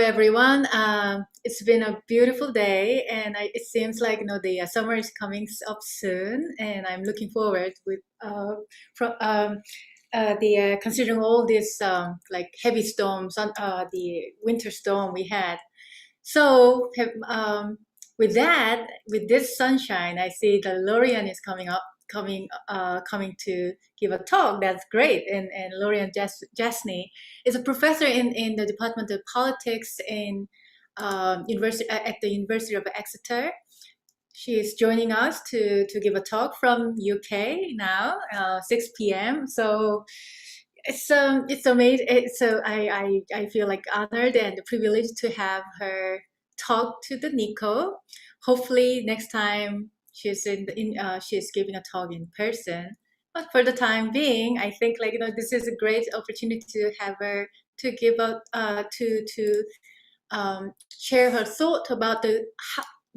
everyone. It's been a beautiful day, and it seems like the summer is coming up soon, and I'm looking forward with considering all these like heavy storms on the winter storm we had. So with this sunshine, I see the Lorien is coming to give a talk. That's great. And Lorien Jasny is a professor in the Department of Politics in at the University of Exeter. She is joining us to give a talk from UK now, 6 p.m. So it's amazing. So I feel like honored and privileged to have her talk to the NICO. Hopefully next time she's she's giving a talk in person. But for the time being, I think this is a great opportunity to have her to give a share her thought about the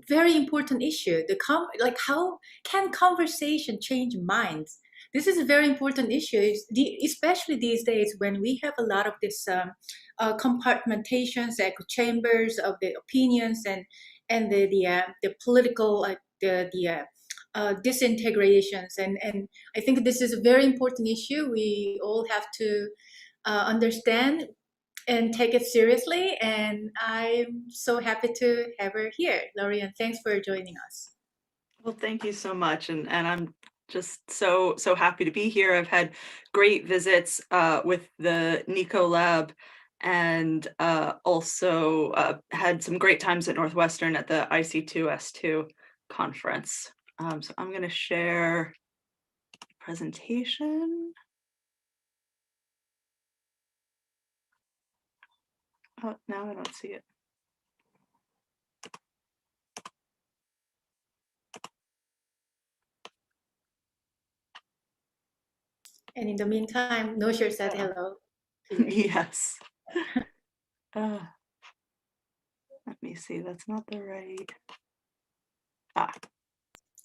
very important issue. How can conversation change minds? This is a very important issue, especially these days when we have a lot of this compartmentations, echo chambers of the opinions, and the political disintegrations. And I think this is a very important issue. We all have to understand and take it seriously. And I'm so happy to have her here. Lorien, thanks for joining us. Well, thank you so much. And I'm just so happy to be here. I've had great visits with the NICO lab, and also had some great times at Northwestern at the IC2S2 conference. So I'm going to share presentation. Oh, now I don't see it. And in the meantime, Nosher said hello. Yes. Let me see, that's not the right.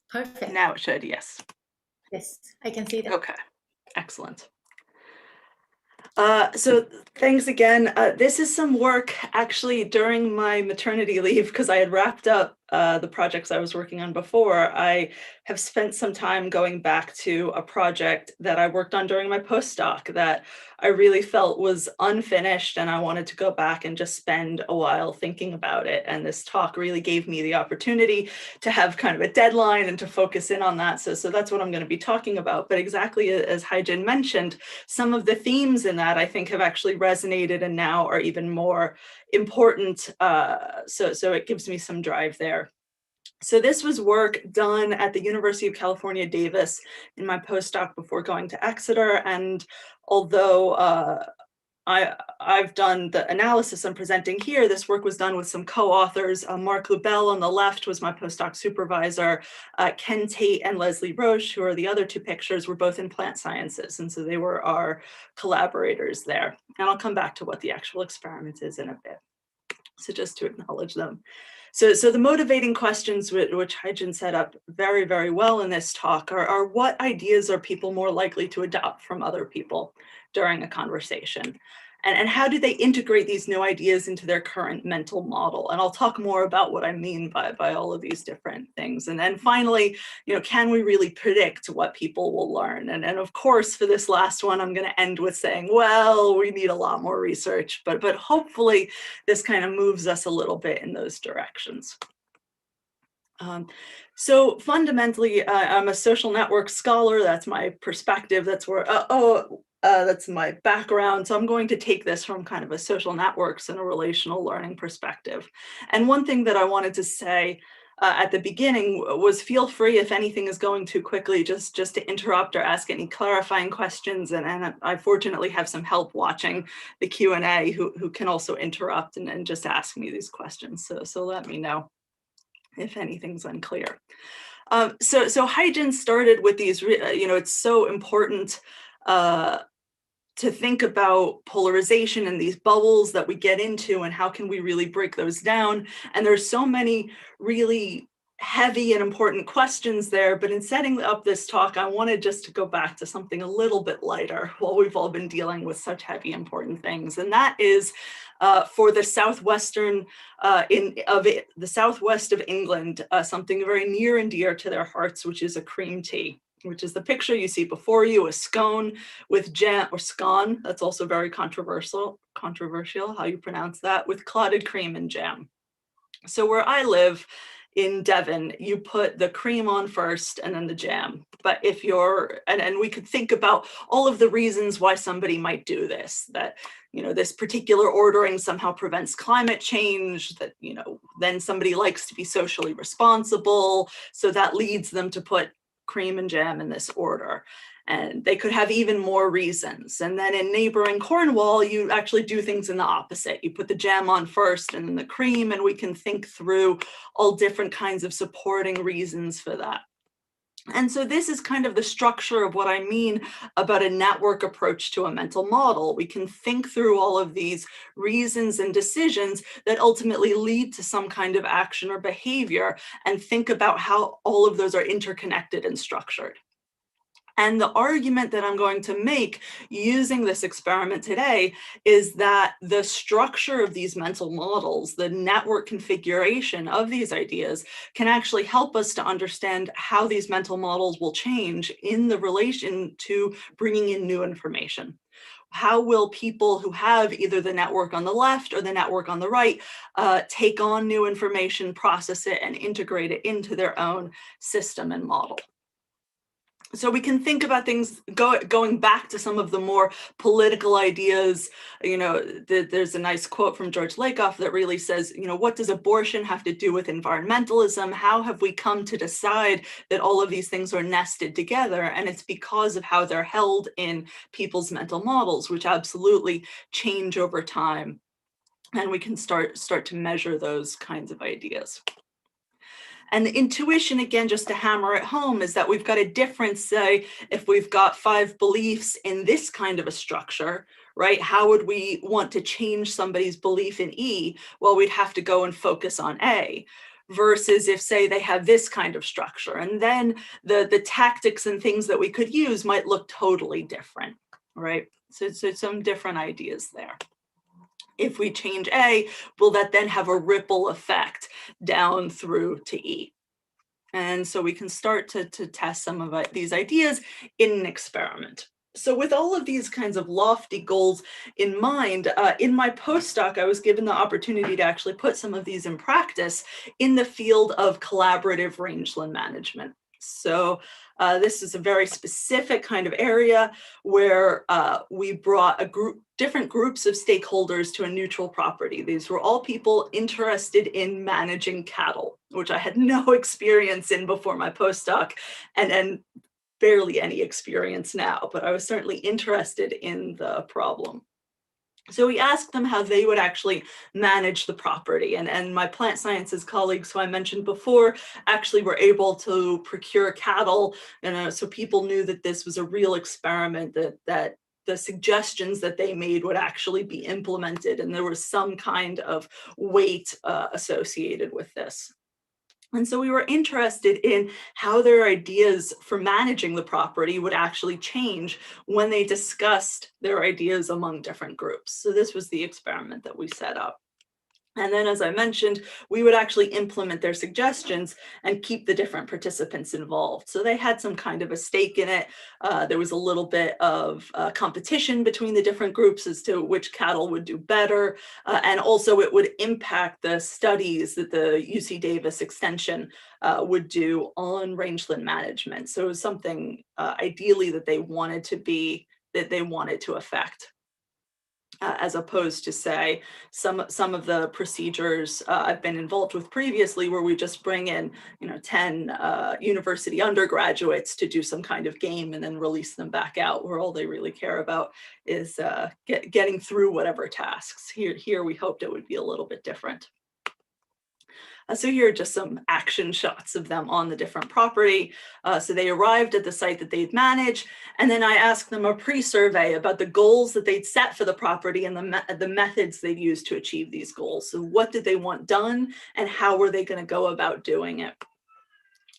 Perfect. Now it should, yes. Yes, I can see that. Okay, excellent. So thanks again. This is some work actually during my maternity leave, because I had wrapped up the projects I was working on before. I have spent some time going back to a project that I worked on during my postdoc that I really felt was unfinished, and I wanted to go back and just spend a while thinking about it. And this talk really gave me the opportunity to have kind of a deadline and to focus in on that. So that's what I'm going to be talking about. But exactly as Haijin mentioned, some of the themes in that I think have actually resonated and now are even more important. So it gives me some drive there. So this was work done at the University of California, Davis in my postdoc before going to Exeter. And although I've done the analysis I'm presenting here, this work was done with some co-authors. Mark Lubell on the left was my postdoc supervisor. Ken Tate and Leslie Roche, who are the other two pictures, were both in plant sciences. And so they were our collaborators there. And I'll come back to what the actual experiment is in a bit. So just to acknowledge them. So the motivating questions which Haijin set up very, very well in this talk are what ideas are people more likely to adopt from other people during a conversation? And how do they integrate these new ideas into their current mental model? And I'll talk more about what I mean by all of these different things. And then finally, can we really predict what people will learn? And of course, for this last one, I'm going to end with saying, well, we need a lot more research, but hopefully this kind of moves us a little bit in those directions. So fundamentally, I'm a social network scholar. That's my perspective. That's where, that's my background. So I'm going to take this from kind of a social networks and a relational learning perspective. And one thing that I wanted to say at the beginning was feel free, if anything is going too quickly, just to interrupt or ask any clarifying questions. And I fortunately have some help watching the Q&A who can also interrupt and just ask me these questions. So let me know if anything's unclear. So Haijin started with these, it's so important to think about polarization and these bubbles that we get into, and how can we really break those down. And there's so many really heavy and important questions there, but in setting up this talk, I wanted just to go back to something a little bit lighter while we've all been dealing with such heavy, important things. And that is For the southwestern the southwest of England, something very near and dear to their hearts, which is a cream tea, which is the picture you see before you, a scone with jam, or scone, that's also very controversial how you pronounce that, with clotted cream and jam. So where I live in Devon, you put the cream on first and then the jam. But if you're, and we could think about all of the reasons why somebody might do this, that, you know, this particular ordering somehow prevents climate change, that, you know, then somebody likes to be socially responsible, so that leads them to put cream and jam in this order. And they could have even more reasons. And then in neighboring Cornwall, you actually do things in the opposite. You put the jam on first and then the cream, and we can think through all different kinds of supporting reasons for that. And so this is kind of the structure of what I mean about a network approach to a mental model. We can think through all of these reasons and decisions that ultimately lead to some kind of action or behavior, and think about how all of those are interconnected and structured. And the argument that I'm going to make using this experiment today is that the structure of these mental models, the network configuration of these ideas, can actually help us to understand how these mental models will change in the relation to bringing in new information. How will people who have either the network on the left or the network on the right take on new information, process it, and integrate it into their own system and model? So we can think about things going back to some of the more political ideas. You know, there's a nice quote from George Lakoff that really says, you know, what does abortion have to do with environmentalism? How have we come to decide that all of these things are nested together? And it's because of how they're held in people's mental models, which absolutely change over time. And we can start to measure those kinds of ideas. And the intuition, again, just to hammer it home, is that we've got a difference, say, if we've got 5 beliefs in this kind of a structure, right? How would we want to change somebody's belief in E? Well, we'd have to go and focus on A. Versus if, say, they have this kind of structure, and then the tactics and things that we could use might look totally different, right? So some different ideas there. If we change A, will that then have a ripple effect down through to E? And so we can start to test some of these ideas in an experiment. So with all of these kinds of lofty goals in mind, in my postdoc, I was given the opportunity to actually put some of these in practice in the field of collaborative rangeland management. So this is a very specific kind of area where we brought different groups of stakeholders to a neutral property. These were all people interested in managing cattle, which I had no experience in before my postdoc, and barely any experience now, but I was certainly interested in the problem. So we asked them how they would actually manage the property. And my plant sciences colleagues, who I mentioned before, actually were able to procure cattle. And so people knew that this was a real experiment, that the suggestions that they made would actually be implemented. And there was some kind of weight associated with this. And so we were interested in how their ideas for managing the property would actually change when they discussed their ideas among different groups. So this was the experiment that we set up. And then, as I mentioned, we would actually implement their suggestions and keep the different participants involved. So they had some kind of a stake in it. There was a little bit of competition between the different groups as to which cattle would do better. And also it would impact the studies that the UC Davis extension would do on rangeland management. So it was something ideally that they wanted to affect. As opposed to, say, some of the procedures I've been involved with previously, where we just bring in, 10 university undergraduates to do some kind of game and then release them back out, where all they really care about is getting through whatever tasks. Here we hoped it would be a little bit different. So here are just some action shots of them on the different property. So they arrived at the site that they'd manage, and then I asked them a pre-survey about the goals that they'd set for the property and the methods they'd use to achieve these goals. So what did they want done, and how were they going to go about doing it?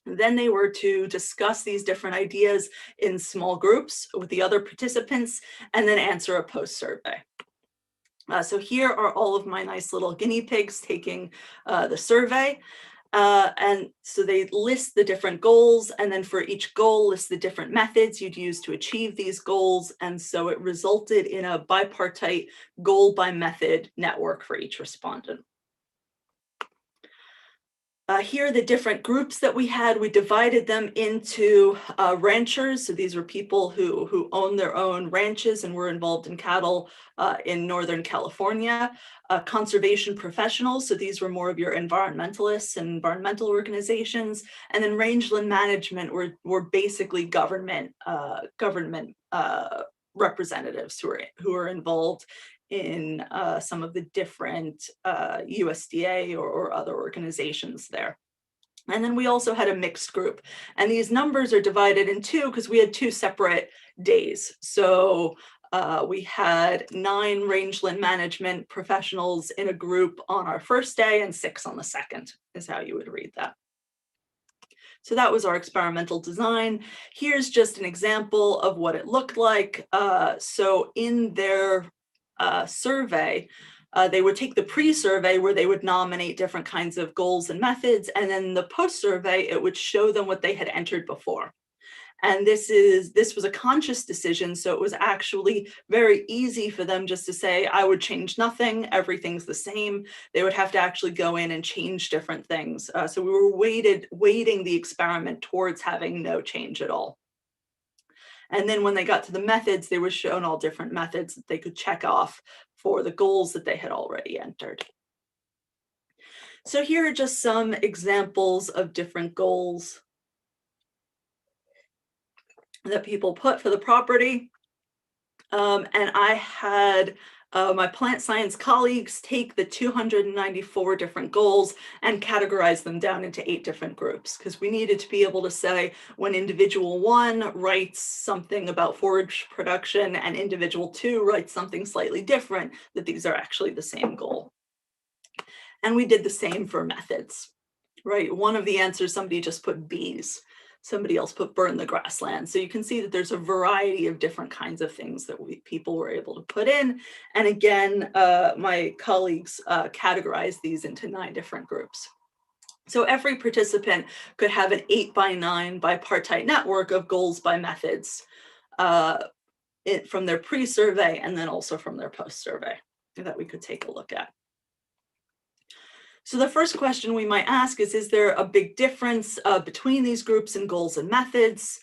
And then they were to discuss these different ideas in small groups with the other participants, and then answer a post-survey. So here are all of my nice little guinea pigs taking the survey. And so they list the different goals, and then for each goal list the different methods you'd use to achieve these goals. And so it resulted in a bipartite goal by method network for each respondent. Here are the different groups that we had. We divided them into ranchers. So these were people who own their own ranches and were involved in cattle in Northern California. Conservation professionals. So these were more of your environmentalists and environmental organizations. And then rangeland management were basically government representatives who are involved in some of the different USDA or other organizations there. And then we also had a mixed group. And these numbers are divided in two because we had two separate days. So we had 9 rangeland management professionals in a group on our first day and 6 on the second, is how you would read that. So that was our experimental design. Here's just an example of what it looked like. So in their survey, they would take the pre-survey where they would nominate different kinds of goals and methods, and then the post-survey, it would show them what they had entered before. And this was a conscious decision, so it was actually very easy for them just to say, I would change nothing, everything's the same. They would have to actually go in and change different things. So we were weighting the experiment towards having no change at all. And then when they got to the methods, they were shown all different methods that they could check off for the goals that they had already entered. So here are just some examples of different goals that people put for the property. And I had my plant science colleagues take the 294 different goals and categorize them down into 8 different groups, because we needed to be able to say when individual 1 writes something about forage production and individual 2 writes something slightly different, that these are actually the same goal. And we did the same for methods, right? One of the answers, somebody just put bees. Somebody else put burn the grassland. So you can see that there's a variety of different kinds of things that people were able to put in. And again, my colleagues categorized these into 9 different groups. So every participant could have an 8x9 bipartite network of goals by methods from their pre-survey and then also from their post-survey that we could take a look at. So the first question we might ask is there a big difference between these groups in goals and methods?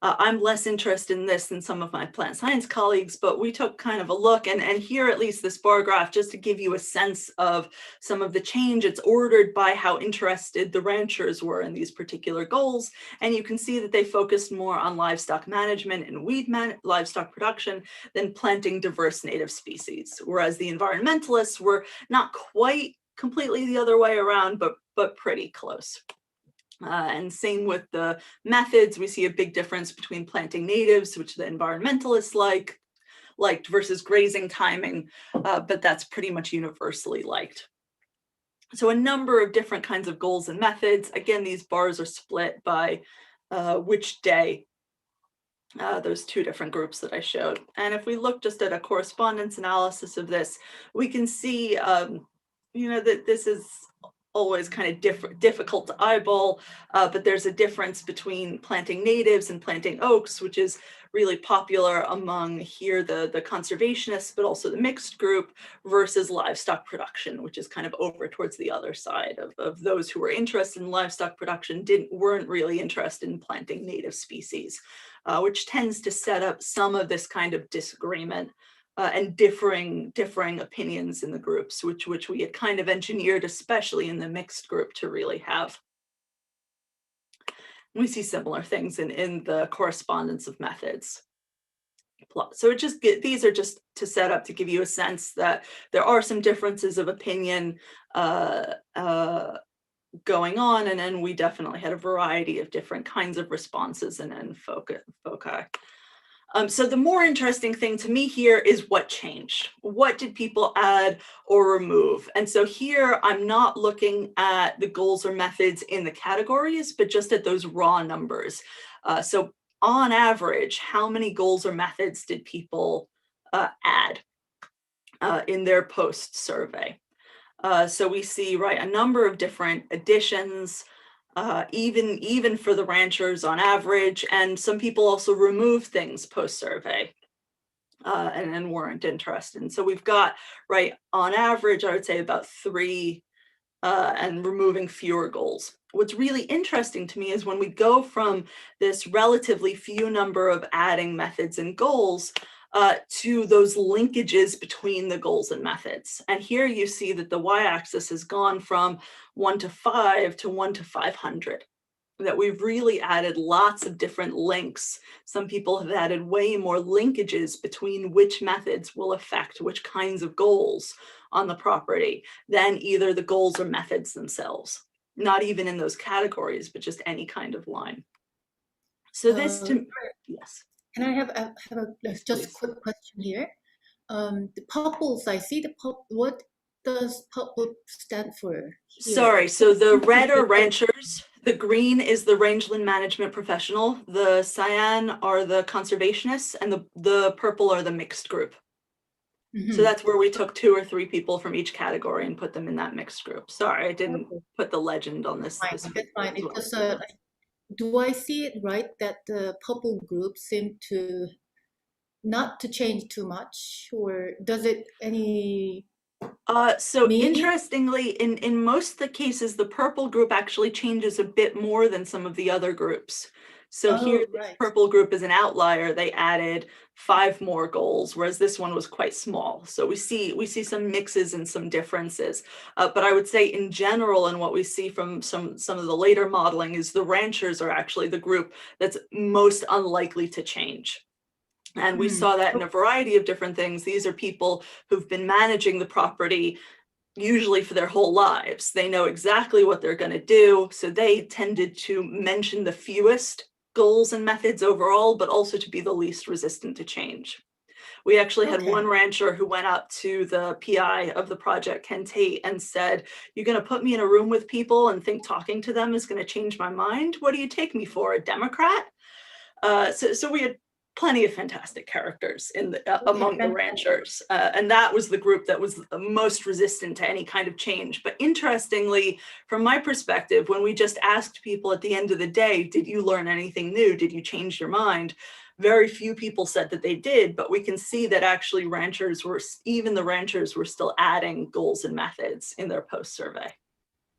I'm less interested in this than some of my plant science colleagues, but we took kind of a look, and here at least this bar graph, just to give you a sense of some of the change. It's ordered by how interested the ranchers were in these particular goals, and you can see that they focused more on livestock management and livestock production than planting diverse native species, whereas the environmentalists were not quite completely the other way around, but pretty close. And same with the methods, we see a big difference between planting natives, which the environmentalists liked, versus grazing timing, but that's pretty much universally liked. So a number of different kinds of goals and methods. Again, these bars are split by which day, those 2 different groups that I showed. And if we look just at a correspondence analysis of this, we can see that this is always kind of difficult to eyeball, but there's a difference between planting natives and planting oaks, which is really popular among here the conservationists, but also the mixed group, versus livestock production, which is kind of over towards the other side of those who were interested in livestock production weren't really interested in planting native species, which tends to set up some of this kind of disagreement and differing opinions in the groups, which we had kind of engineered, especially in the mixed group, to really have. We see similar things in the correspondence of methods. So these are just to set up to give you a sense that there are some differences of opinion going on, and then we definitely had a variety of different kinds of responses and foci. So the more interesting thing to me here is what changed. What did people add or remove? And so here I'm not looking at the goals or methods in the categories, but just at those raw numbers. So on average, how many goals or methods did people add? in their post survey. So we see, right, a number of different additions, even for the ranchers on average, and some people also remove things post survey. And weren't interested. And so we've got, right, on average, I would say about 3 and removing fewer goals. What's really interesting to me is when we go from this relatively few number of adding methods and goals to those linkages between the goals and methods. And here you see that the y-axis has gone from 1 to 5 to 1 to 500. That we've really added lots of different links. Some people have added way more linkages between which methods will affect which kinds of goals on the property than either the goals or methods themselves. Not even in those categories, but just any kind of line. So this yes. And I have Yes, just please. a quick question here. The purples, I see the purple. What does purple stand for here? Sorry, so the red are ranchers, the green is the rangeland management professional, the cyan are the conservationists, and the purple are the mixed group. So that's where we took 2 or 3 people from each category and put them in that mixed group. Sorry, I didn't put the legend on this. That's fine. It's just do I see it right that the purple group seem to not to change too much, or does it any? So interestingly, in most of the cases, the purple group actually changes a bit more than some of the other groups. So here, this purple group is an outlier. They added 5 more goals, whereas this one was quite small. So we see some mixes and some differences. But I would say in general, and what we see from some of the later modeling is the ranchers are actually the group that's most unlikely to change. And we saw that in a variety of different things. These are people who've been managing the property usually for their whole lives. They know exactly what they're going to do. So they tended to mention the fewest goals and methods overall, but also to be the least resistant to change. We actually had one rancher who went up to the PI of the project, Ken Tate, and said, "You're going to put me in a room with people and think talking to them is going to change my mind? What do you take me for, a Democrat?" So we had plenty of fantastic characters in among the ranchers. And that was the group that was most resistant to any kind of change. But interestingly, from my perspective, when we just asked people at the end of the day, did you learn anything new? Did you change your mind? Very few people said that they did, but we can see that actually even the ranchers were still adding goals and methods in their post-survey.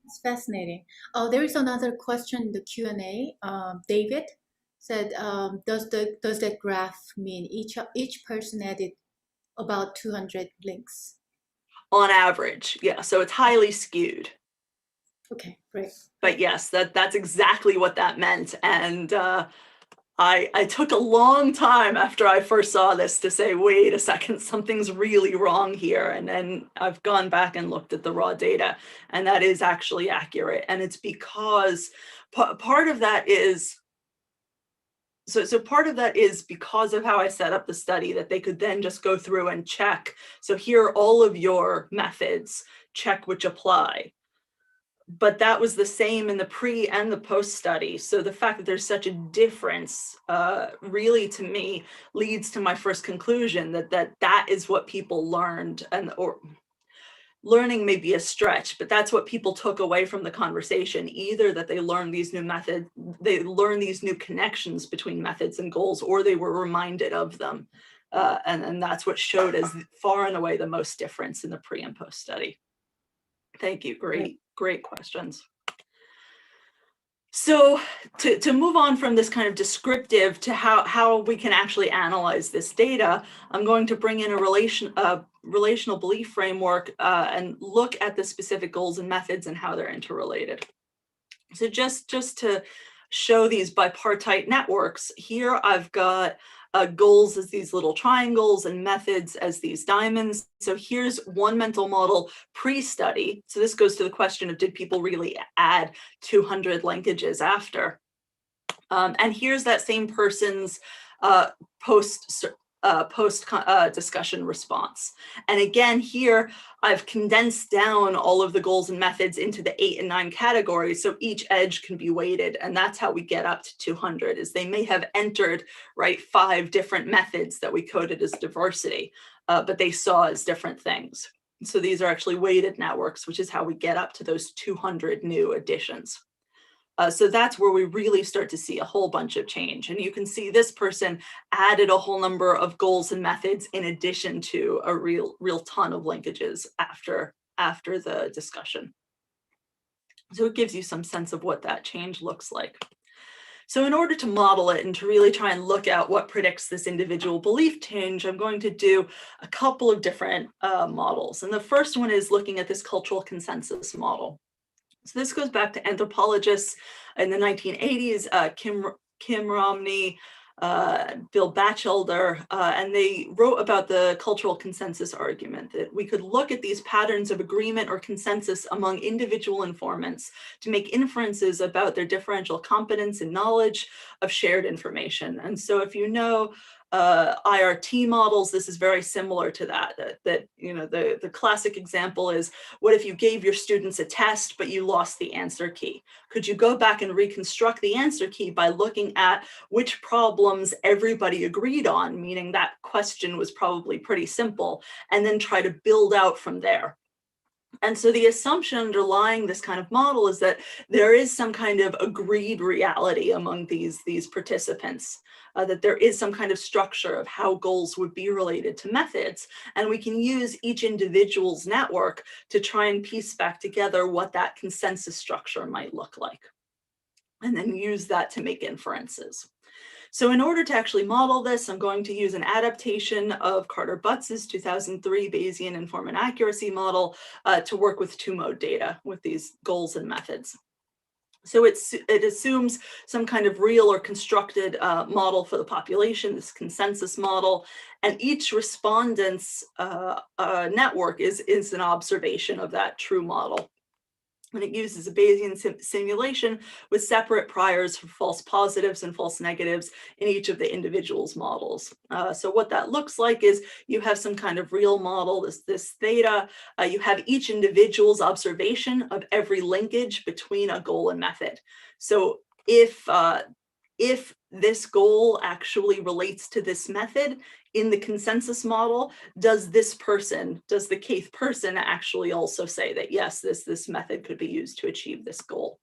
It's fascinating. There is another question in the Q&A. David said, does that graph mean each person added about 200 links? On average, yeah. So it's highly skewed. Okay, great. But yes, that's exactly what that meant. And I took a long time after I first saw this to say, wait a second, something's really wrong here. And then I've gone back and looked at the raw data, and that is actually accurate. And it's because part of that is, so part of that is because of how I set up the study, that they could then just go through and check. So here are all of your methods, check which apply. But that was the same in the pre and the post study. So the fact that there's such a difference really, to me, leads to my first conclusion that is what people learned. Or learning may be a stretch, but that's what people took away from the conversation. Either that they learned these new methods, they learned these new connections between methods and goals, or they were reminded of them. And that's what showed as far and away the most difference in the pre and post study. Thank you. Great questions. So to move on from this kind of descriptive to how we can actually analyze this data, I'm going to bring in a relational belief framework and look at the specific goals and methods and how they're interrelated. So just to show these bipartite networks, here I've got goals as these little triangles and methods as these diamonds. So here's one mental model pre-study. So this goes to the question of, did people really add 200 linkages after? And here's that same person's post discussion response. And again, here I've condensed down all of the goals and methods into the 8 and 9 categories, so each edge can be weighted. And that's how we get up to 200, is they may have entered, right, 5 different methods that we coded as diversity. but they saw as different things. So these are actually weighted networks, which is how we get up to those 200 new additions. So that's where we really start to see a whole bunch of change. And you can see this person added a whole number of goals and methods in addition to a real ton of linkages after the discussion. So it gives you some sense of what that change looks like. So in order to model it and to really try and look at what predicts this individual belief change, I'm going to do a couple of different models. And the first one is looking at this cultural consensus model. So this goes back to anthropologists in the 1980s, Kim Romney, Bill Batchelder, and they wrote about the cultural consensus argument, that we could look at these patterns of agreement or consensus among individual informants to make inferences about their differential competence and knowledge of shared information. And so if you know IRT models, this is very similar to that. You know, the classic example is, what if you gave your students a test but you lost the answer key? Could you go back and reconstruct the answer key by looking at which problems everybody agreed on, meaning that question was probably pretty simple, and then try to build out from there? And so the assumption underlying this kind of model is that there is some kind of agreed reality among these participants, that there is some kind of structure of how goals would be related to methods. And we can use each individual's network to try and piece back together what that consensus structure might look like, and then use that to make inferences. So in order to actually model this, I'm going to use an adaptation of Carter Butts's 2003 Bayesian informant accuracy model to work with two-mode data with these goals and methods. So it assumes some kind of real or constructed model for the population, this consensus model, and each respondent's network is an observation of that true model. And it uses a Bayesian simulation with separate priors for false positives and false negatives in each of the individual's models. So what that looks like is you have some kind of real model, this theta. You have each individual's observation of every linkage between a goal and method. So if this goal actually relates to this method in the consensus model, does the kth person actually also say that, yes, this method could be used to achieve this goal?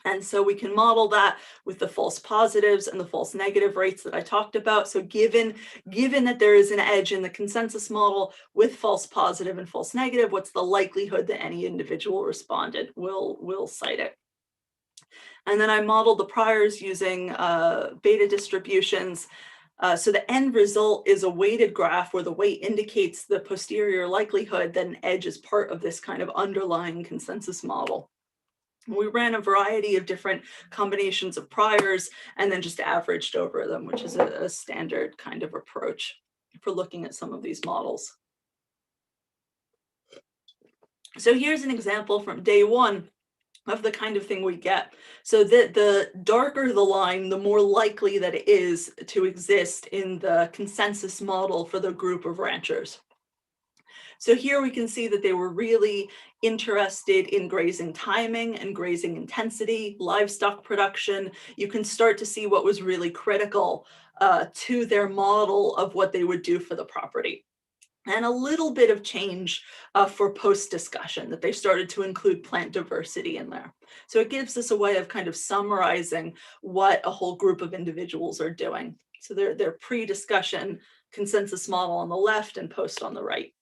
And so we can model that with the false positives and the false negative rates that I talked about. So given that there is an edge in the consensus model with false positive and false negative, what's the likelihood that any individual respondent will cite it? And then I modeled the priors using beta distributions. So the end result is a weighted graph where the weight indicates the posterior likelihood that an edge is part of this kind of underlying consensus model. We ran a variety of different combinations of priors and then just averaged over them, which is a standard kind of approach for looking at some of these models. So here's an example from day one of the kind of thing we get. So the darker the line, the more likely that it is to exist in the consensus model for the group of ranchers. So here we can see that they were really interested in grazing timing and grazing intensity, livestock production. You can start to see what was really critical to their model of what they would do for the property. And a little bit of change for post-discussion, that they started to include plant diversity in there. So it gives us a way of kind of summarizing what a whole group of individuals are doing. So they're pre-discussion consensus model on the left and post on the right.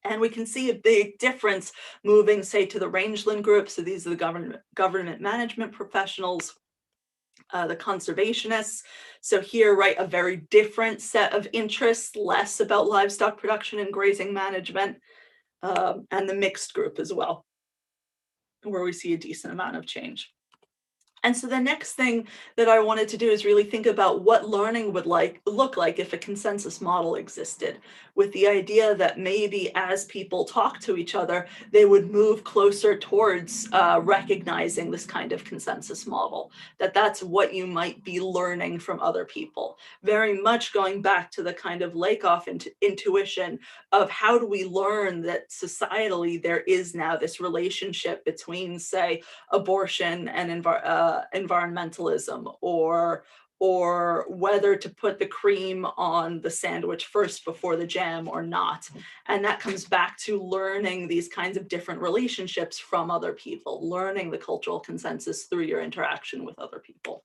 And we can see a big difference moving, say, to the Rangeland group. So these are the government management professionals, the conservationists. So here, right, a very different set of interests, less about livestock production and grazing management, and the mixed group as well, where we see a decent amount of change. And so the next thing that I wanted to do is really think about what learning would look like if a consensus model existed, with the idea that maybe as people talk to each other, they would move closer towards recognizing this kind of consensus model, that's what you might be learning from other people. Very much going back to the kind of Lakoff intuition of how do we learn that societally there is now this relationship between, say, abortion and environmentalism, or or whether to put the cream on the sandwich first before the jam or not. And that comes back to learning these kinds of different relationships from other people, learning the cultural consensus through your interaction with other people.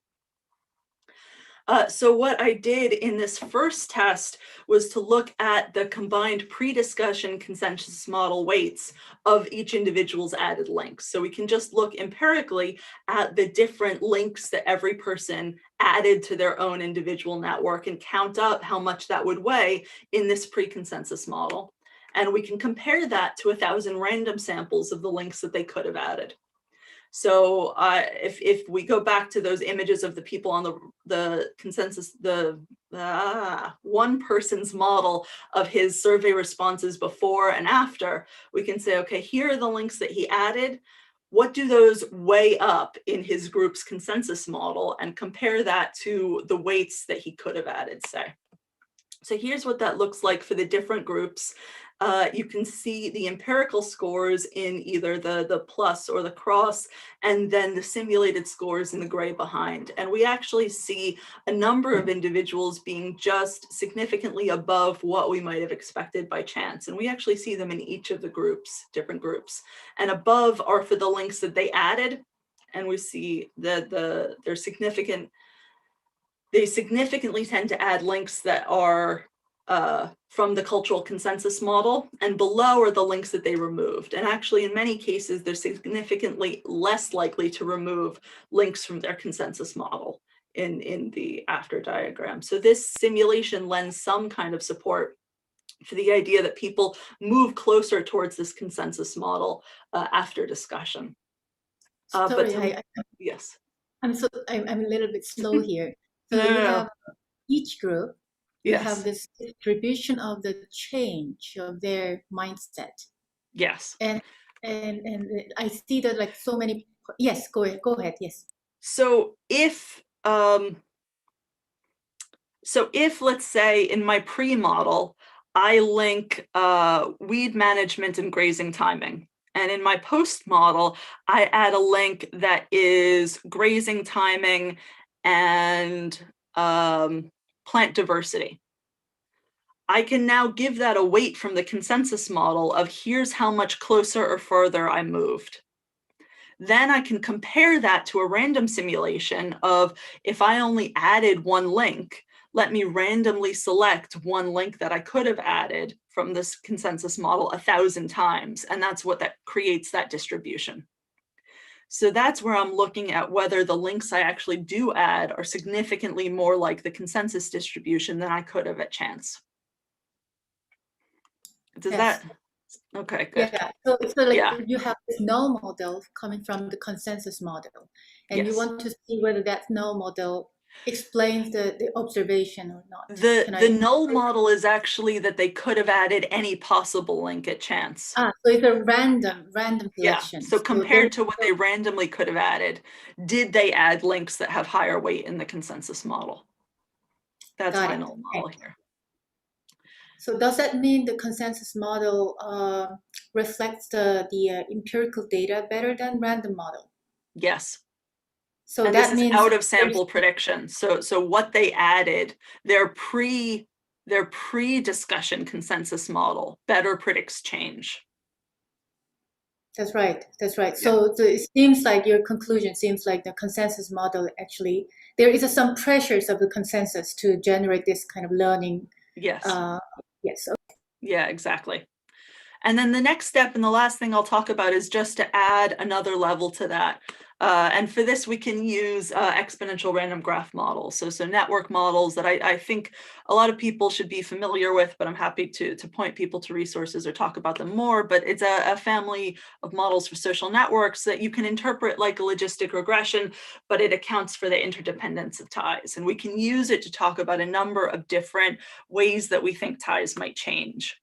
So what I did in this first test was to look at the combined pre-discussion consensus model weights of each individual's added links. So we can just look empirically at the different links that every person added to their own individual network and count up how much that would weigh in this pre-consensus model. And we can compare that to 1,000 random samples of the links that they could have added. So if we go back to those images of the people on the consensus, one person's model of his survey responses before and after, we can say, okay, here are the links that he added. What do those weigh up in his group's consensus model, and compare that to the weights that he could have added, say. So here's what that looks like for the different groups. You can see the empirical scores in either the plus or the cross, and then the simulated scores in the gray behind. And we actually see a number of individuals being just significantly above what we might have expected by chance. And we actually see them in each of the groups, different groups. And above are for the links that they added. And we see that they're significant. They significantly tend to add links that are from the cultural consensus model, and below are the links that they removed. And actually, in many cases, they're significantly less likely to remove links from their consensus model in the after diagram. So this simulation lends some kind of support for the idea that people move closer towards this consensus model after discussion. Sorry, yes. I'm a little bit slow here. So No, you no, have each group, you yes. have this distribution of the change of their mindset. Yes. And I see that like so many. Yes, go ahead. Yes. So if let's say in my pre-model, I link weed management and grazing timing. And in my post model, I add a link that is grazing timing and plant diversity. I can now give that a weight from the consensus model of here's how much closer or further I moved. Then I can compare that to a random simulation of if I only added one link, let me randomly select one link that I could have added from this consensus model 1,000 times. And that's what that creates that distribution. So that's where I'm looking at whether the links I actually do add are significantly more like the consensus distribution than I could have at chance. Does that? Okay, good. Yeah, so like yeah. you have this null model coming from the consensus model, and yes. you want to see whether that null model explains the observation or not. The null model is actually that they could have added any possible link at chance. So it's a random selection. Yeah. So compared to what they randomly could have added, did they add links that have higher weight in the consensus model? That's my null model here. So does that mean the consensus model reflects the empirical data better than random model? Yes. So and that this means is out of sample prediction. So what they added, their pre-discussion consensus model better predicts change. That's right. Yeah. So it seems like your conclusion seems like the consensus model actually, there is some pressures of the consensus to generate this kind of learning. Yes. Yes. Okay. Yeah, exactly. And then the next step and the last thing I'll talk about is just to add another level to that. And for this, we can use exponential random graph models. So network models that I think a lot of people should be familiar with, but I'm happy to point people to resources or talk about them more. But it's a family of models for social networks that you can interpret like a logistic regression, but it accounts for the interdependence of ties. And we can use it to talk about a number of different ways that we think ties might change.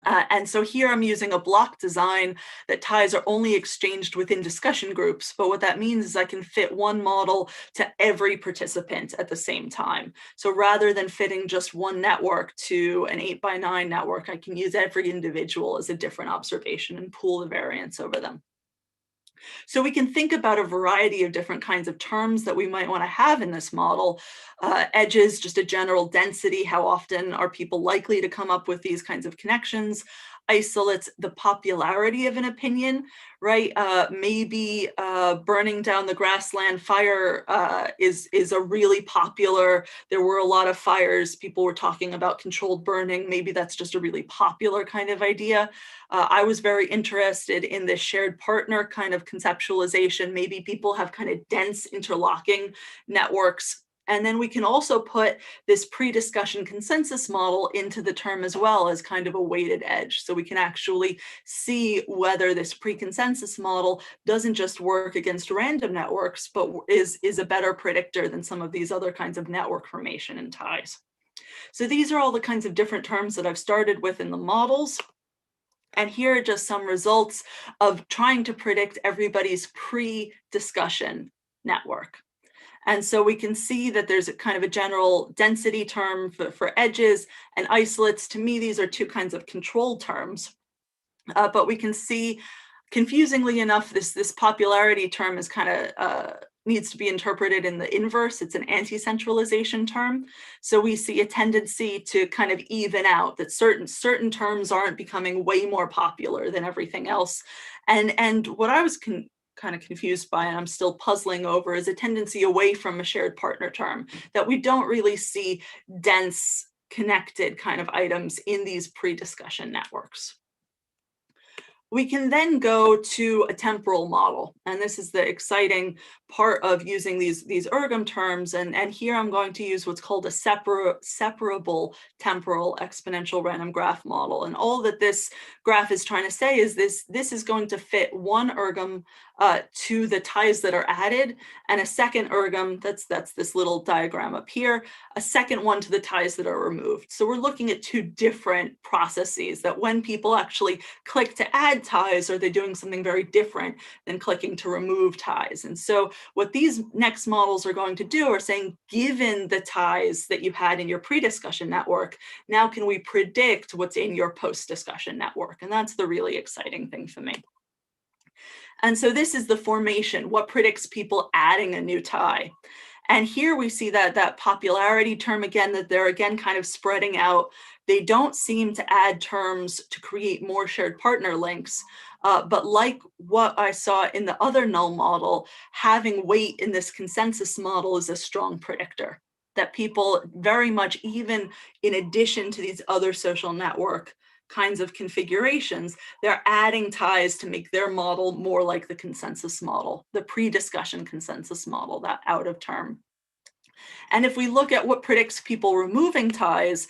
And so here I'm using a block design that ties are only exchanged within discussion groups. But what that means is I can fit one model to every participant at the same time. So rather than fitting just one network to an 8x9 network, I can use every individual as a different observation and pool the variance over them. So we can think about a variety of different kinds of terms that we might want to have in this model. Edges, just a general density, how often are people likely to come up with these kinds of connections? Isolates, the popularity of an opinion, right? Maybe burning down the grassland fire is a really popular, there were a lot of fires, people were talking about controlled burning, maybe that's just a really popular kind of idea. I was very interested in this shared partner kind of conceptualization. Maybe people have kind of dense interlocking networks. And then we can also put this pre-discussion consensus model into the term as well as kind of a weighted edge. So we can actually see whether this pre-consensus model doesn't just work against random networks, but is a better predictor than some of these other kinds of network formation and ties. So these are all the kinds of different terms that I've started with in the models. And here are just some results of trying to predict everybody's pre-discussion network. And so we can see that there's a kind of a general density term for edges and isolates. To me, these are two kinds of control terms. But we can see, confusingly enough, this popularity term is kind of needs to be interpreted in the inverse. It's an anti-centralization term. So we see a tendency to kind of even out, that certain terms aren't becoming way more popular than everything else. And what I was kind of confused by, and I'm still puzzling over, is a tendency away from a shared partner term, that we don't really see dense connected kind of items in these pre-discussion networks. We can then go to a temporal model, and this is the exciting part of using these ERGM terms, and here I'm going to use what's called a separable temporal exponential random graph model. And all that this graph is trying to say is this is going to fit one ERGM to the ties that are added, and a second ERGM, that's this little diagram up here, a second one to the ties that are removed. So we're looking at two different processes that when people actually click to add ties, are they doing something very different than clicking to remove ties? And so what these next models are going to do are saying, given the ties that you've had in your pre-discussion network, now can we predict what's in your post-discussion network? And that's the really exciting thing for me. And so this is the formation, what predicts people adding a new tie. And here we see that popularity term again, that they're again kind of spreading out. They don't seem to add terms to create more shared partner links, but like what I saw in the other null model, having weight in this consensus model is a strong predictor, that people very much, even in addition to these other social network kinds of configurations, they're adding ties to make their model more like the consensus model, the pre-discussion consensus model, that out of term. And if we look at what predicts people removing ties,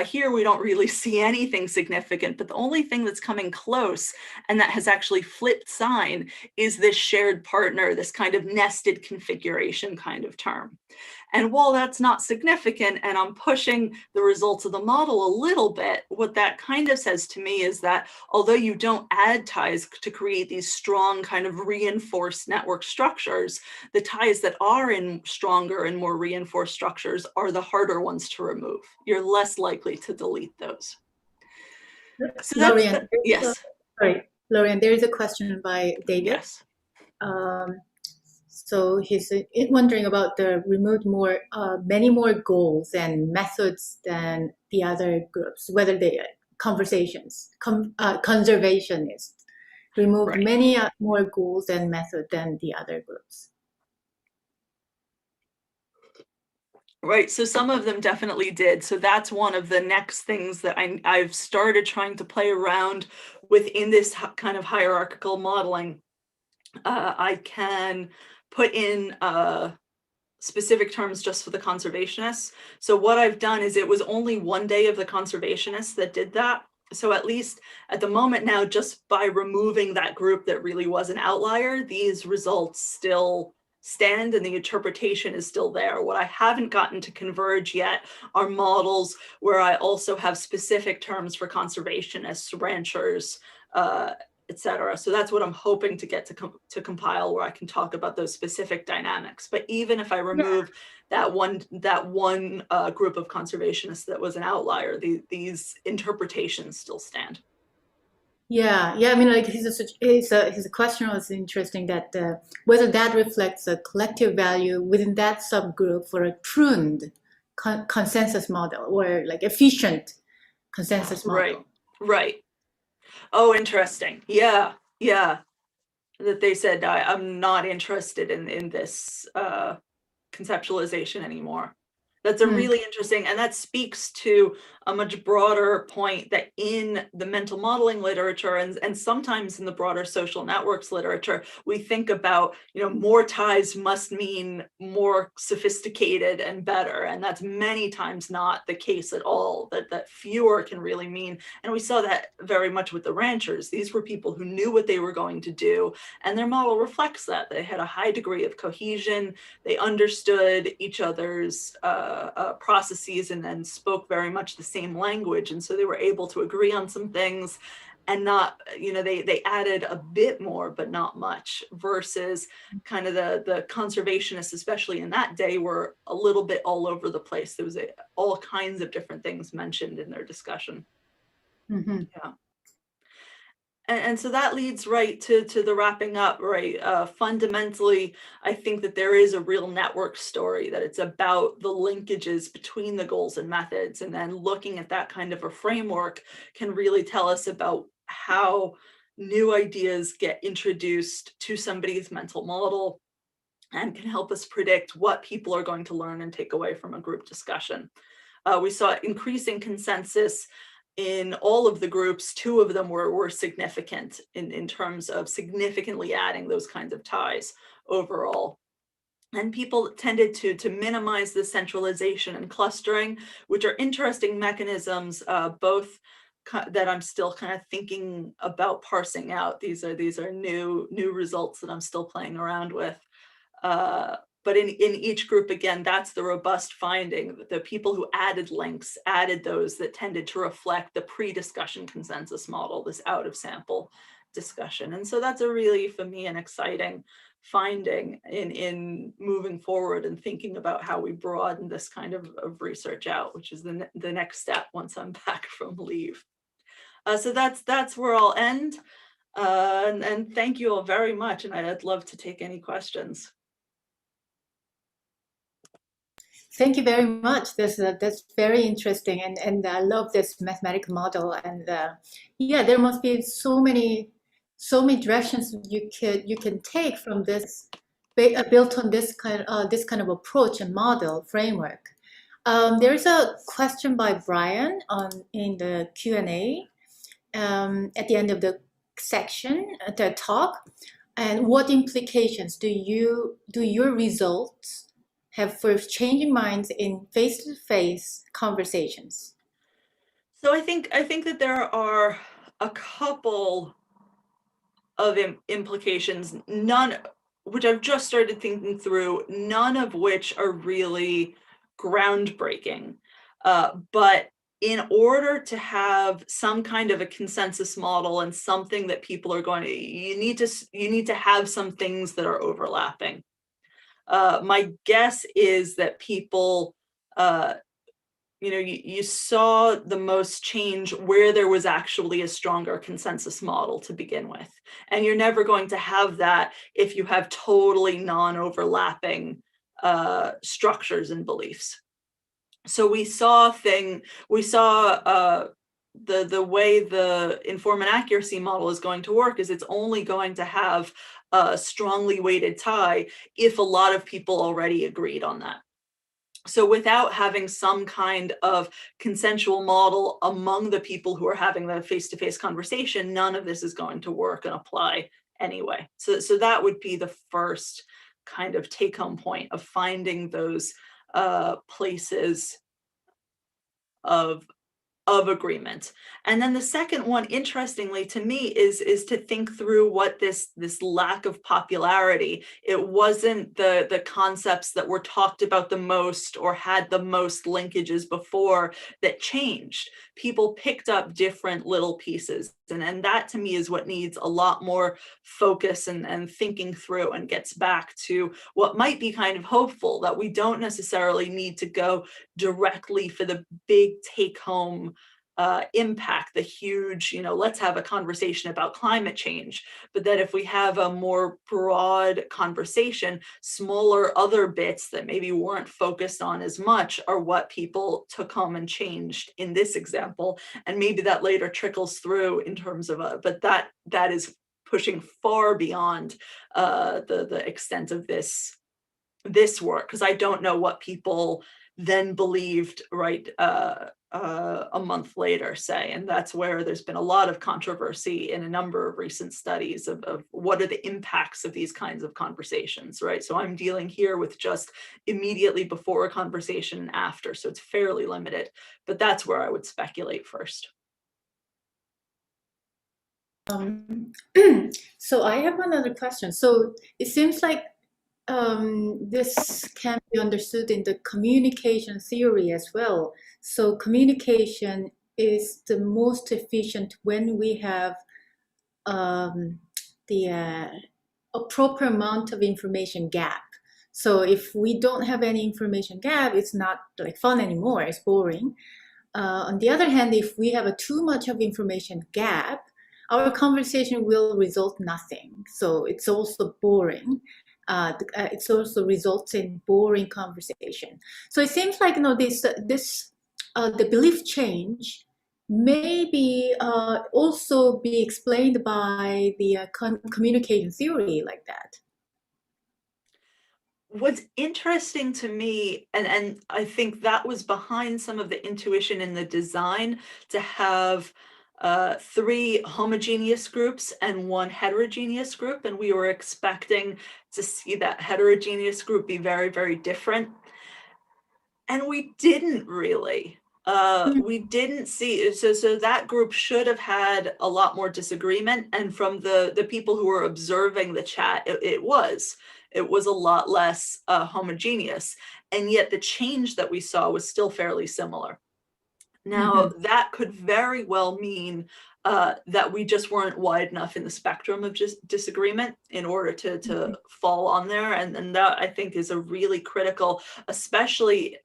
here we don't really see anything significant, but the only thing that's coming close and that has actually flipped sign is this shared partner, this kind of nested configuration kind of term. And while that's not significant, and I'm pushing the results of the model a little bit, what that kind of says to me is that although you don't add ties to create these strong kind of reinforced network structures, the ties that are in stronger and more reinforced structures are the harder ones to remove. You're less likely to delete those. So Lorien, yes. Sorry, Lorien, there is a question by David. Yes. So he's wondering about the removed many more goals and methods than the other groups, whether they are conservationists removed many more goals and methods than the other groups. Right, so some of them definitely did. So that's one of the next things that I've started trying to play around within this kind of hierarchical modeling. I can put in specific terms just for the conservationists. So what I've done is it was only one day of the conservationists that did that. So at least at the moment now, just by removing that group that really was an outlier, these results still stand and the interpretation is still there. What I haven't gotten to converge yet are models where I also have specific terms for conservationists, ranchers, etc. So that's what I'm hoping to get to compile, where I can talk about those specific dynamics. But even if I remove that one group of conservationists that was an outlier, these interpretations still stand. Yeah, yeah. I mean, like his question was interesting that whether that reflects a collective value within that subgroup for a pruned consensus model or like efficient consensus Right, model. right. Oh, interesting. Yeah, yeah. That they said, I'm not interested in this conceptualization anymore. That's a Hmm. really interesting, and that speaks to a much broader point that in the mental modeling literature and sometimes in the broader social networks literature, we think about, more ties must mean more sophisticated and better. And that's many times not the case at all, that fewer can really mean. And we saw that very much with the ranchers. These were people who knew what they were going to do, and their model reflects that. They had a high degree of cohesion. They understood each other's processes and then spoke very much the same language. And so they were able to agree on some things and not, they added a bit more, but not much, versus kind of the conservationists, especially in that day, were a little bit all over the place. There was all kinds of different things mentioned in their discussion. Hmm. Yeah. And so that leads right to the wrapping up, right? Fundamentally, I think that there is a real network story, that it's about the linkages between the goals and methods. And then looking at that kind of a framework can really tell us about how new ideas get introduced to somebody's mental model and can help us predict what people are going to learn and take away from a group discussion. We saw increasing consensus in all of the groups. Two of them were significant in terms of significantly adding those kinds of ties overall. And people tended to minimize the centralization and clustering, which are interesting mechanisms, both that I'm still kind of thinking about parsing out. These are new results that I'm still playing around with. But in each group, again, that's the robust finding. The people who added links added those that tended to reflect the pre-discussion consensus model, this out of sample discussion. And so that's a really, for me, an exciting finding in moving forward and thinking about how we broaden this kind of research out, which is the next step once I'm back from leave. So that's where I'll end. And thank you all very much. And I'd love to take any questions. Thank you very much. That's very interesting, and I love this mathematical model. And yeah, there must be so many directions you can take from this, built on this kind of approach and model framework. There is a question by Brian in the Q&A at the end of the section, the talk. And what implications do your results have for changing minds in face-to-face conversations? So I think that there are a couple of implications, none which I've just started thinking through, none of which are really groundbreaking. But in order to have some kind of a consensus model and something that people are going to, you need to have some things that are overlapping. My guess is that people you saw the most change where there was actually a stronger consensus model to begin with. And you're never going to have that if you have totally non-overlapping structures and beliefs. So we saw the way the inform and accuracy model is going to work is it's only going to have a strongly weighted tie if a lot of people already agreed on that. So without having some kind of consensual model among the people who are having the face-to-face conversation, none of this is going to work and apply anyway. So that would be the first kind of take-home point of finding those places of agreement. And then the second one, interestingly to me, is to think through what this lack of popularity. It wasn't the concepts that were talked about the most or had the most linkages before that changed. People picked up different little pieces. And that to me is what needs a lot more focus and thinking through, and gets back to what might be kind of hopeful, that we don't necessarily need to go directly for the big take home impact, the huge, let's have a conversation about climate change. But that if we have a more broad conversation, smaller other bits that maybe weren't focused on as much are what people took home and changed in this example. And maybe that later trickles through in terms of but that is pushing far beyond the extent of this work, because I don't know what people then believed, right, a month later, say. And that's where there's been a lot of controversy in a number of recent studies of what are the impacts of these kinds of conversations, right? So I'm dealing here with just immediately before a conversation and after, so it's fairly limited, but that's where I would speculate first. So I have another question. So it seems like this can be understood in the communication theory as well. So communication is the most efficient when we have the a proper amount of information gap. So if we don't have any information gap, it's not like fun anymore, it's boring. On the other hand, if we have a too much of information gap, our conversation will result nothing. So it's also boring. It also results in boring conversation. So it seems like the belief change maybe also be explained by the communication theory like that. What's interesting to me, and I think that was behind some of the intuition in the design, to have 3 homogeneous groups and 1 heterogeneous group, and we were expecting to see that heterogeneous group be very, very different. And we didn't really. We didn't see, so that group should have had a lot more disagreement. And from the people who were observing the chat, it was a lot less homogeneous. And yet the change that we saw was still fairly similar. Now, that could very well mean that we just weren't wide enough in the spectrum of just disagreement in order to fall on there. And that, I think, is a really critical, especially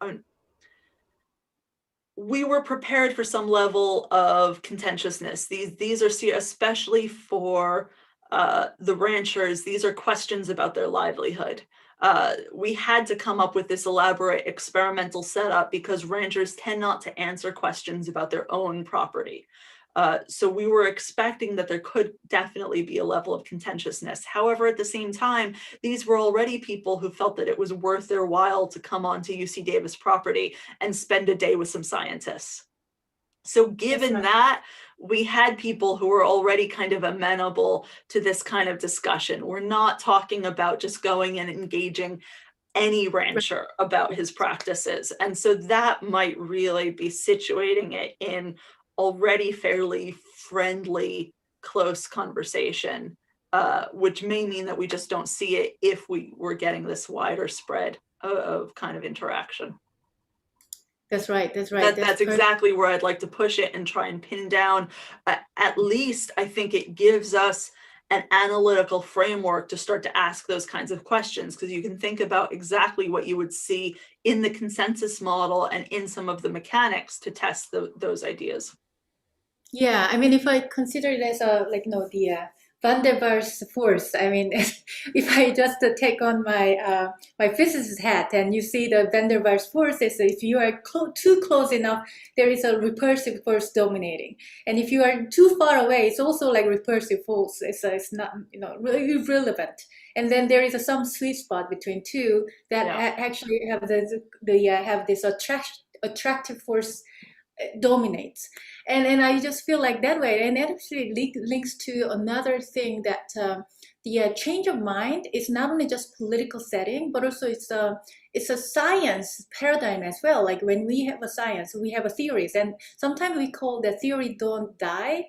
we were prepared for some level of contentiousness. These are, especially for the ranchers, these are questions about their livelihood. We had to come up with this elaborate experimental setup because ranchers tend not to answer questions about their own property. So we were expecting that there could definitely be a level of contentiousness. However, at the same time, these were already people who felt that it was worth their while to come onto UC Davis property and spend a day with some scientists. So given that, we had people who were already kind of amenable to this kind of discussion. We're not talking about just going and engaging any rancher about his practices. And so that might really be situating it in already fairly friendly, close conversation, which may mean that we just don't see it if we were getting this wider spread of kind of interaction. That's right. That's exactly where I'd like to push it and try and pin down. At least I think it gives us an analytical framework to start to ask those kinds of questions, because you can think about exactly what you would see in the consensus model and in some of the mechanics to test those ideas. Yeah, I mean, if I consider it as the Van der Waals force, I mean, if I just take on my my physicist hat, and you see the Van der Waals force is if you are too close enough, there is a repulsive force dominating, and if you are too far away, it's also like repulsive force. It's not really irrelevant. And then there is some sweet spot between two that actually have have this attractive force dominates. And I just feel like that way, and it actually links to another thing that the change of mind is not only just political setting, but also it's a science paradigm as well. Like when we have a science, we have a theories, and sometimes we call the theory don't die,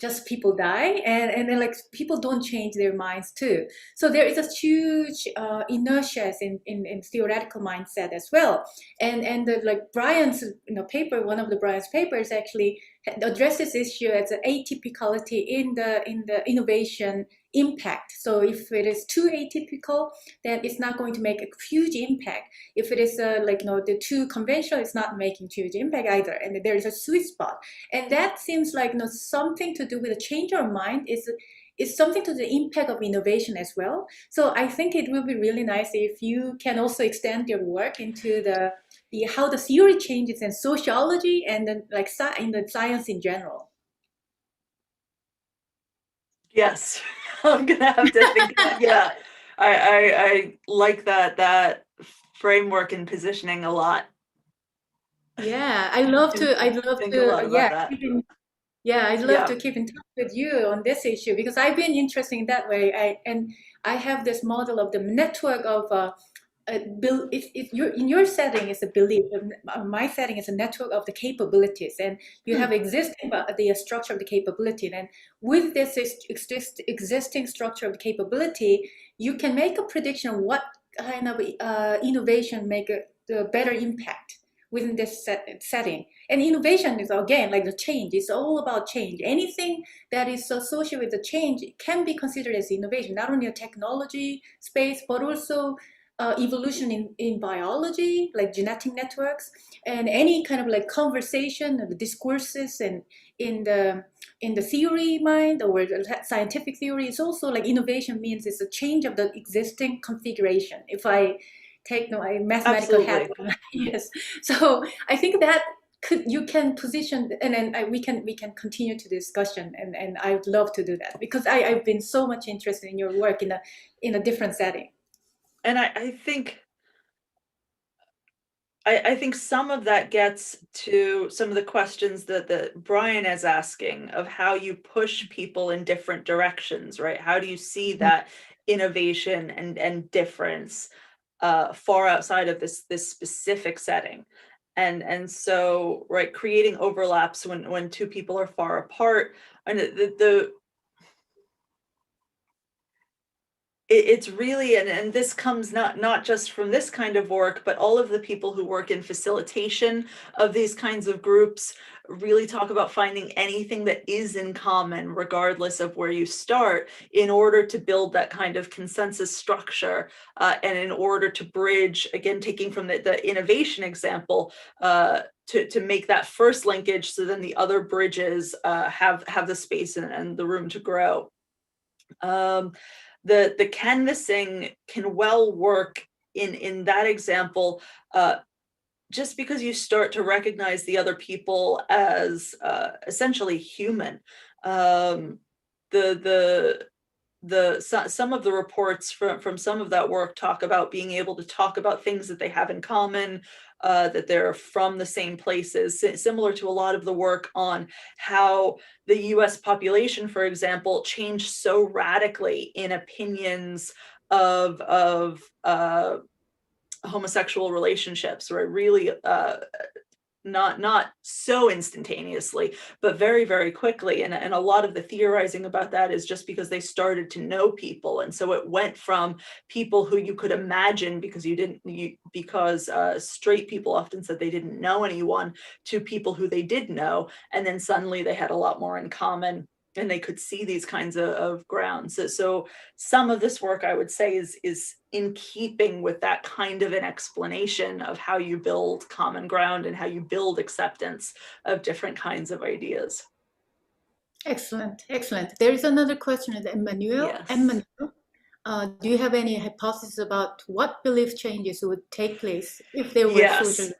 just people die, and then like people don't change their minds too. So there is a huge inertia in theoretical mindset as well. And like Brian's paper, one of the Brian's papers actually addresses this issue as an atypicality in the innovation impact. So if it is too atypical, then it's not going to make a huge impact. If it is the too conventional, it's not making huge impact either. And there is a sweet spot, and that seems like something to do with a change of mind. Is something to the impact of innovation as well. So I think it will be really nice if you can also extend your work into the how the theory changes in sociology and then in the science in general. Yes, I'm gonna have to think about, yeah. I like that framework and positioning a lot. Yeah, I'd love to. Think a lot about that. I'd love Yeah. to keep in touch with you on this issue because I've been interested in that way. I have this model of the network of if you're in your setting is a belief, my setting is a network of the capabilities, and you have existing the structure of the capability. And with this existing structure of the capability, you can make a prediction of what kind of innovation make a better impact within this setting. And innovation is again like the change. It's all about change. Anything that is associated with the change can be considered as innovation, not only a technology space, but also evolution in biology, like genetic networks, and any kind of like conversation and the discourses and in the theory mind or the scientific theory is also like innovation means it's a change of the existing configuration. If I take my mathematical hat on, yes. So I think that you can position, and then we can continue to discussion, and I'd love to do that because I've been so much interested in your work in a different setting. And I think some of that gets to some of the questions that Brian is asking of how you push people in different directions, right? How do you see that innovation and difference far outside of this specific setting? And so, right, creating overlaps when two people are far apart, and it's really, and this comes not just from this kind of work, but all of the people who work in facilitation of these kinds of groups really talk about finding anything that is in common, regardless of where you start, in order to build that kind of consensus structure, and in order to bridge, again, taking from the innovation example, to make that first linkage, so then the other bridges have the space and the room to grow. The canvassing can well work in that example, just because you start to recognize the other people as essentially human. Some of the reports from some of that work talk about being able to talk about things that they have in common, that they're from the same places, similar to a lot of the work on how the US population, for example, changed so radically in opinions of homosexual relationships, right? Really not so instantaneously, but very, very quickly. And a lot of the theorizing about that is just because they started to know people. And so it went from people who you could imagine because straight people often said they didn't know anyone, to people who they did know. And then suddenly they had a lot more in common and they could see these kinds of grounds. So some of this work, I would say, is in keeping with that kind of an explanation of how you build common ground and how you build acceptance of different kinds of ideas. Excellent, excellent. There is another question, Emmanuel. Yes. Emmanuel, do you have any hypothesis about what belief changes would take place if there were social?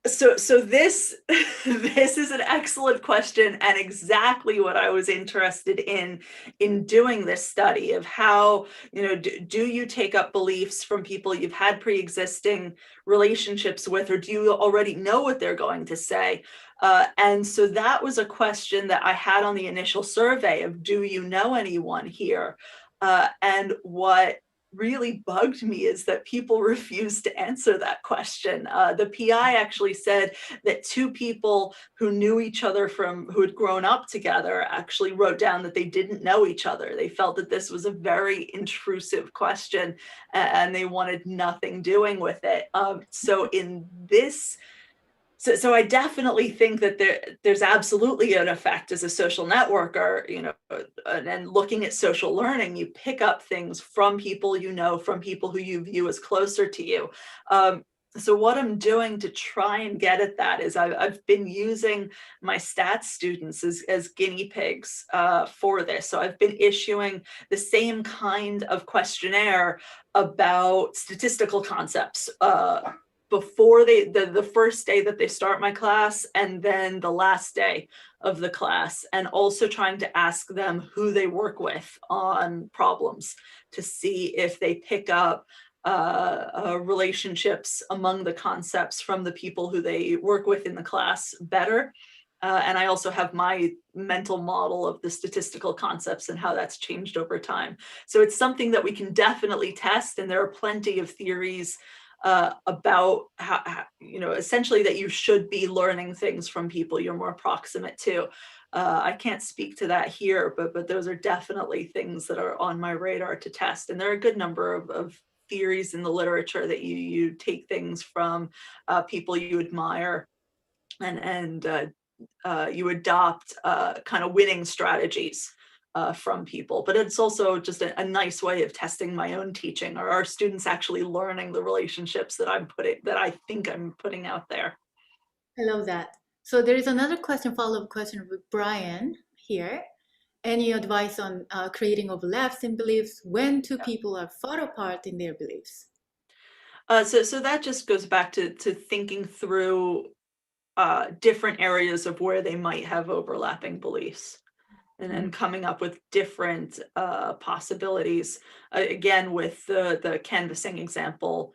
So this is an excellent question, and exactly what I was interested in doing this study of how, do you take up beliefs from people you've had pre-existing relationships with, or do you already know what they're going to say? And so that was a question that I had on the initial survey of, do you know anyone here? And what really bugged me is that people refused to answer that question. The PI actually said that two people who knew each other who had grown up together actually wrote down that they didn't know each other. They felt that this was a very intrusive question and they wanted nothing doing with it. So in this So I definitely think that there's absolutely an effect as a social networker, and looking at social learning, you pick up things from people from people who you view as closer to you. So what I'm doing to try and get at that is I've been using my stats students as guinea pigs for this. So I've been issuing the same kind of questionnaire about statistical concepts before the first day that they start my class, and then the last day of the class, and also trying to ask them who they work with on problems to see if they pick up relationships among the concepts from the people who they work with in the class better. And I also have my mental model of the statistical concepts and how that's changed over time. So it's something that we can definitely test, and there are plenty of theories about how, essentially that you should be learning things from people you're more proximate to. I can't speak to that here, but those are definitely things that are on my radar to test. And there are a good number of theories in the literature that you take things from people you admire, and you adopt kind of winning strategies from people. But it's also just a nice way of testing my own teaching. Are our students actually learning the relationships that I think I'm putting out there? I love that. So there is another question, follow-up question with Brian here. Any advice on creating overlaps in beliefs when two people are far apart in their beliefs? So that just goes back to thinking through different areas of where they might have overlapping beliefs, and coming up with different possibilities. Again, with the canvassing example,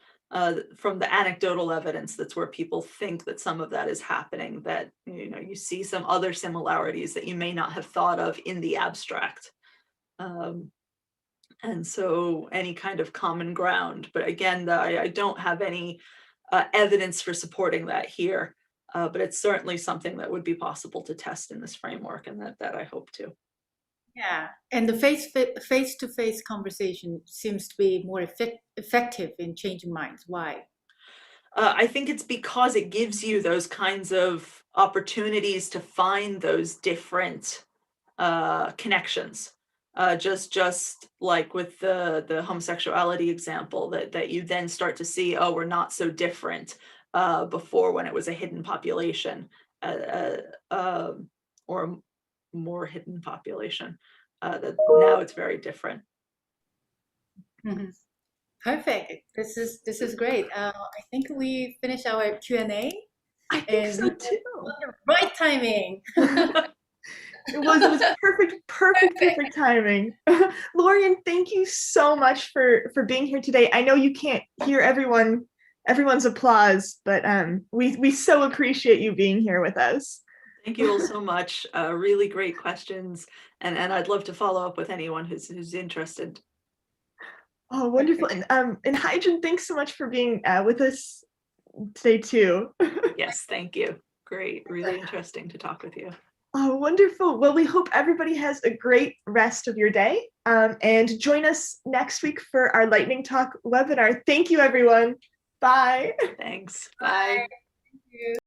from the anecdotal evidence, that's where people think that some of that is happening, that you see some other similarities that you may not have thought of in the abstract. And so any kind of common ground, but again, I don't have any evidence for supporting that here, but it's certainly something that would be possible to test in this framework, and that I hope to. Yeah, and the face-to-face conversation seems to be more effective in changing minds. Why? I think it's because it gives you those kinds of opportunities to find those different connections. Just like with the homosexuality example, that you then start to see, oh, we're not so different before, when it was a hidden population, or a more hidden population. That now it's very different. Mhm. Perfect. This is great. I think we finished our Q&A, I think and so we too. on the right timing. It was perfect timing. Lorien, thank you so much for being here today. I know you can't hear everyone's applause, but we so appreciate you being here with us. Thank you all so much. Really great questions, and I'd love to follow up with anyone who's interested. Oh, wonderful. And Hyjin, thanks so much for being with us today too. Yes, thank you. Great, really interesting to talk with you. Oh, wonderful. Well, we hope everybody has a great rest of your day, and join us next week for our Lightning Talk webinar. Thank you, everyone. Bye. Thanks. Bye. Thank you.